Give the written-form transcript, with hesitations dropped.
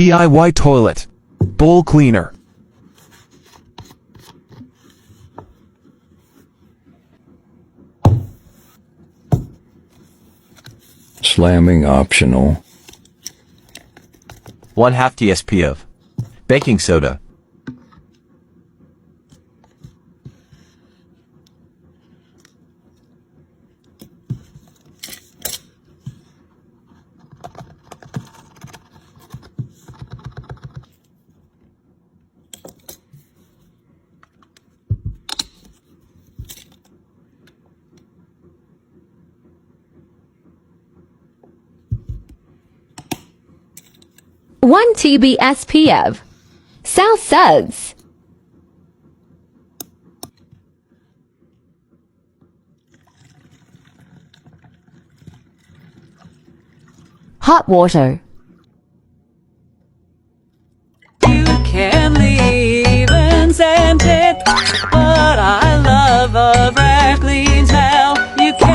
DIY toilet. Bowl cleaner. Slamming optional. 1/2 tsp of baking soda. One TB SPF. South Suds. Hot water. You can leave and send it, but I love a rare clean towel. You can